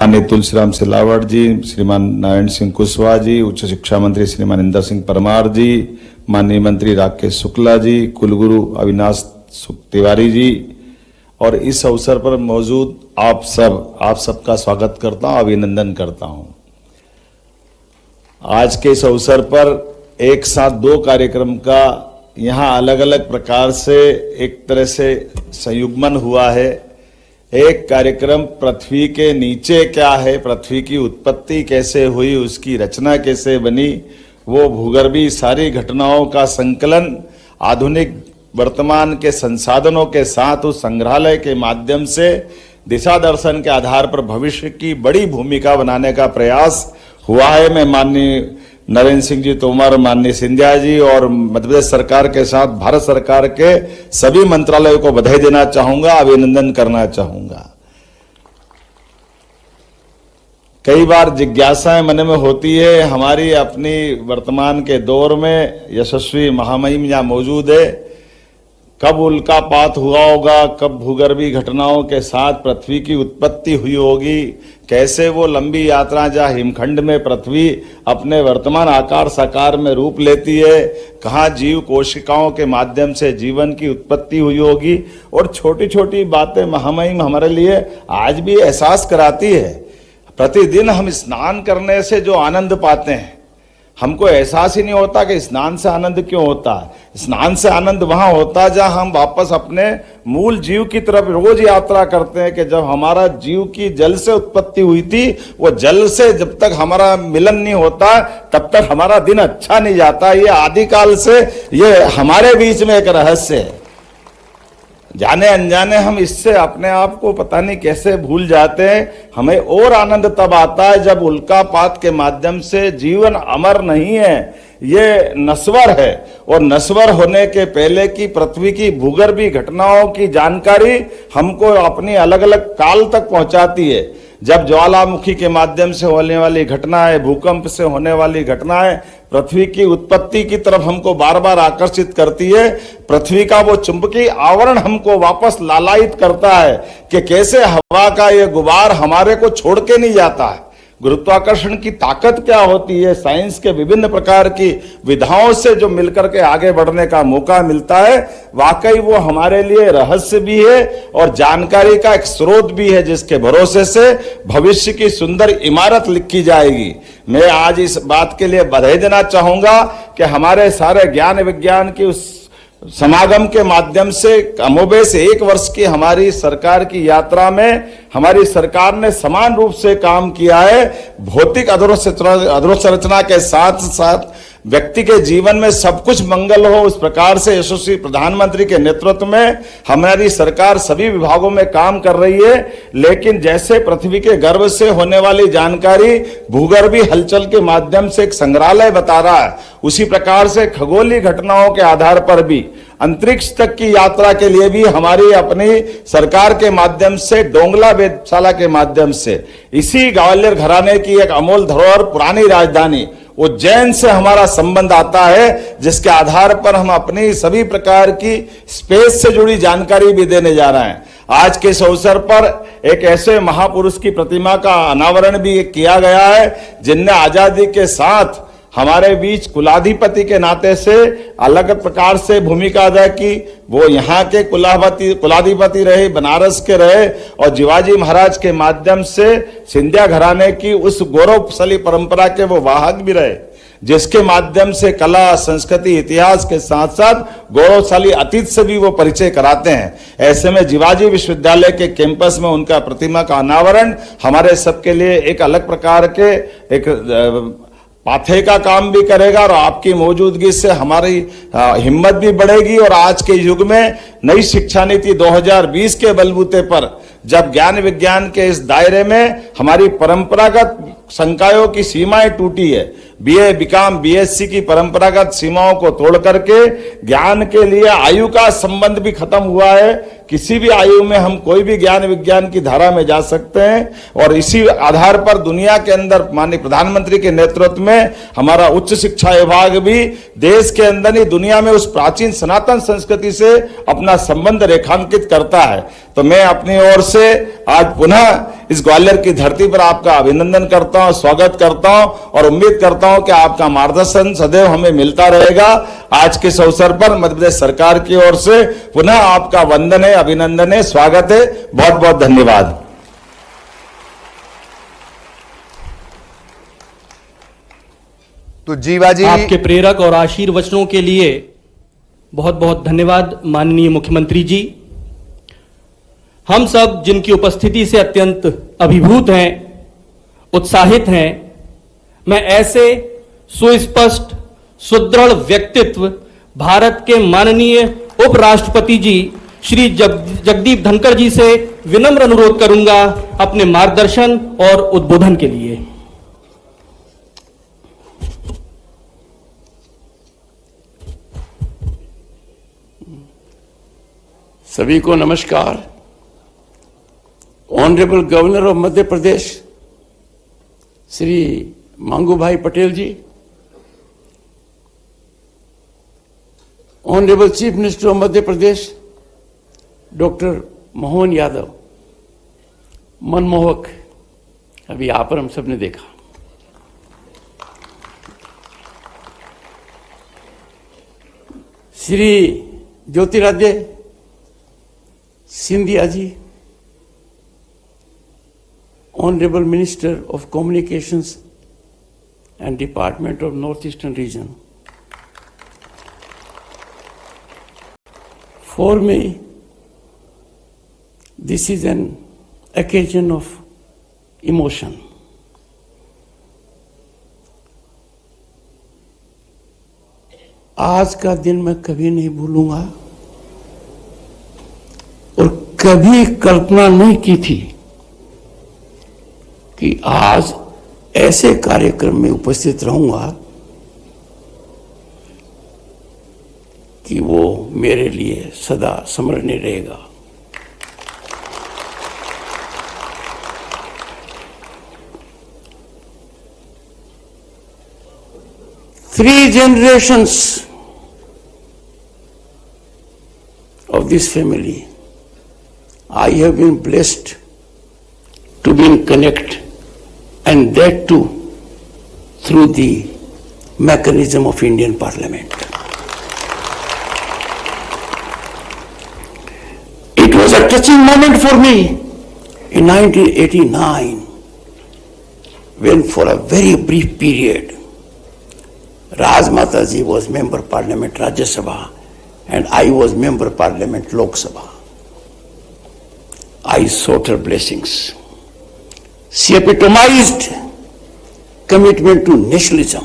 माननीय तुलसीराम सिलावट जी, श्रीमान नारायण सिंह कुशवाहा जी, उच्च शिक्षा मंत्री श्रीमान इंदर सिंह परमार जी, माननीय मंत्री राकेश शुक्ला जी, कुलगुरु अविनाश तिवारी जी और इस अवसर पर मौजूद आप सबका स्वागत करता हूं, अभिनंदन करता हूं। आज के इस अवसर पर एक साथ दो कार्यक्रम का यहां अलग अलग प्रकार से एक तरह से संयुग्मन हुआ है। एक कार्यक्रम पृथ्वी के नीचे क्या है, पृथ्वी की उत्पत्ति कैसे हुई, उसकी रचना कैसे बनी, वो भूगर्भीय सारी घटनाओं का संकलन आधुनिक वर्तमान के संसाधनों के साथ उस संग्रहालय के माध्यम से दिशा दर्शन के आधार पर भविष्य की बड़ी भूमिका बनाने का प्रयास हुआ है। मैं माननीय नरेंद्र सिंह जी तोमर, माननीय सिंधिया जी और मध्य प्रदेश सरकार के साथ भारत सरकार के सभी मंत्रालयों को बधाई देना चाहूंगा, अभिनंदन करना चाहूंगा। कई बार जिज्ञासाएं मन में होती है, हमारी अपनी वर्तमान के दौर में यशस्वी महामहिम यहाँ मौजूद है, कब उल्कापात हुआ होगा, कब भूगर्भीय घटनाओं के साथ पृथ्वी की उत्पत्ति हुई होगी, कैसे वो लंबी यात्रा जहाँ हिमखंड में पृथ्वी अपने वर्तमान आकार साकार में रूप लेती है, कहाँ जीव कोशिकाओं के माध्यम से जीवन की उत्पत्ति हुई होगी। और छोटी छोटी बातें महामहिम हमारे लिए आज भी एहसास कराती है। प्रतिदिन हम स्नान करने से जो आनंद पाते हैं, हमको एहसास ही नहीं होता कि स्नान से आनंद क्यों होता है। स्नान से आनंद वहां होता है जहां हम वापस अपने मूल जीव की तरफ रोज यात्रा करते हैं कि जब हमारा जीव की जल से उत्पत्ति हुई थी, वो जल से जब तक हमारा मिलन नहीं होता तब तक हमारा दिन अच्छा नहीं जाता। ये आदिकाल से ये हमारे बीच में एक रहस्य है। जाने अनजाने हम इससे अपने आप को पता नहीं कैसे भूल जाते हैं। हमें और आनंद तब आता है जब उल्कापात के माध्यम से जीवन अमर नहीं है, ये नश्वर है। और नश्वर होने के पहले की पृथ्वी की भूगर्भीय घटनाओं की जानकारी हमको अपनी अलग अलग काल तक पहुंचाती है। जब ज्वालामुखी के माध्यम से होने वाली घटनाएं, भूकंप से होने वाली घटनाएं पृथ्वी की उत्पत्ति की तरफ हमको बार बार आकर्षित करती है। पृथ्वी का वो चुंबकीय आवरण हमको वापस लालायित करता है कि कैसे हवा का ये गुबार हमारे को छोड़ के नहीं जाता है। गुरुत्वाकर्षण की ताकत क्या होती है, साइंस के विभिन्न प्रकार की विधाओं से जो मिलकर के आगे बढ़ने का मौका मिलता है, वाकई वो हमारे लिए रहस्य भी है और जानकारी का एक स्रोत भी है, जिसके भरोसे से भविष्य की सुंदर इमारत लिखी जाएगी। मैं आज इस बात के लिए बधाई देना चाहूंगा कि हमारे सारे ज्ञान विज्ञान की उस समागम के माध्यम से कमोबेश एक वर्ष की हमारी सरकार की यात्रा में हमारी सरकार ने समान रूप से काम किया है। भौतिक अधोसंरचना के साथ साथ व्यक्ति के जीवन में सब कुछ मंगल हो, उस प्रकार से यशस्वी प्रधानमंत्री के नेतृत्व में हमारी सरकार सभी विभागों में काम कर रही है। लेकिन जैसे पृथ्वी के गर्भ से होने वाली जानकारी भूगर्भीय हलचल के माध्यम से एक संग्रहालय बता रहा है, उसी प्रकार से खगोलीय घटनाओं के आधार पर भी अंतरिक्ष तक की यात्रा के लिए भी हमारी अपनी सरकार के माध्यम से डोंगला वेधशाला के माध्यम से इसी ग्वालियर घराने की एक अमोल धरोहर पुरानी राजधानी उज्जैन से हमारा संबंध आता है, जिसके आधार पर हम अपनी सभी प्रकार की स्पेस से जुड़ी जानकारी भी देने जा रहे हैं। आज के इस अवसर पर एक ऐसे महापुरुष की प्रतिमा का अनावरण भी किया गया है, जिनने आजादी के साथ हमारे बीच कुलाधिपति के नाते से अलग प्रकार से भूमिका अदा की। वो यहाँ के कुलाधिपति रहे, बनारस के रहे और शिवाजी महाराज के माध्यम से सिंधिया घराने की उस गौरवशाली परंपरा के वो वाहक भी रहे, जिसके माध्यम से कला, संस्कृति, इतिहास के साथ साथ गौरवशाली अतीत से भी वो परिचय कराते हैं। ऐसे में शिवाजी विश्वविद्यालय के कैंपस में उनका प्रतिमा का अनावरण हमारे सबके लिए एक अलग प्रकार के एक पाथे का काम भी करेगा और आपकी मौजूदगी से हमारी हिम्मत भी बढ़ेगी। और आज के युग में नई शिक्षा नीति 2020 के बलबूते पर जब ज्ञान विज्ञान के इस दायरे में हमारी परंपरागत संकायों की सीमाएं टूटी है, बीए, बीकॉम, बीएससी की परंपरागत सीमाओं को तोड़ करके ज्ञान के लिए आयु का संबंध भी खत्म हुआ है किसी भी आयु में हम कोई भी ज्ञान विज्ञान की धारा में जा सकते हैं और इसी आधार पर दुनिया के अंदर माननीय प्रधानमंत्री के नेतृत्व में हमारा उच्च शिक्षा विभाग भी देश के अंदर ही दुनिया में उस प्राचीन सनातन संस्कृति से अपना संबंध रेखांकित करता है। तो मैं अपनी ओर से आज पुनः इस ग्वालियर की धरती पर आपका अभिनंदन करता हूं, स्वागत करता हूं और उम्मीद करता हूं कि आपका मार्गदर्शन सदैव हमें मिलता रहेगा। आज के इस अवसर पर मध्य प्रदेश सरकार की ओर से पुनः आपका वंदन है, अभिनंदन है, स्वागत है। बहुत बहुत धन्यवाद। तो जीवाजी, आपके प्रेरक और आशीर्वचनों के लिए बहुत बहुत धन्यवाद माननीय मुख्यमंत्री जी। हम सब जिनकी उपस्थिति से अत्यंत अभिभूत हैं, उत्साहित हैं, मैं ऐसे सुस्पष्ट सुदृढ़ व्यक्तित्व भारत के माननीय उपराष्ट्रपति जी श्री जगदीप धनखड़ जी से विनम्र अनुरोध करूंगा अपने मार्गदर्शन और उद्बोधन के लिए। सभी को नमस्कार। Honourable governor of Madhya Pradesh Shri Mangu Bhai Patel ji, honourable chief minister of Madhya Pradesh doctor Mohan Yadav, मनमोहक अभी यहां पर हम सबने देखा, Shri Jyotiraditya Scindia ji, Honorable Minister of Communications and Department of Northeastern Region. For me, this is an occasion of emotion. आज का दिन मैं कभी नहीं भूलूंगा और कभी कल्पना नहीं की थी कि आज ऐसे कार्यक्रम में उपस्थित रहूंगा कि वो मेरे लिए सदा स्मरणीय रहेगा। Three generations of this family, I have been blessed to be in connect, and that too through the mechanism of Indian Parliament. It was a touching moment for me in 1989 when for a very brief period Rajmata ji was Member Parliament Rajya Sabha and I was Member Parliament Lok Sabha. I sought her blessings. She epitomized commitment to nationalism,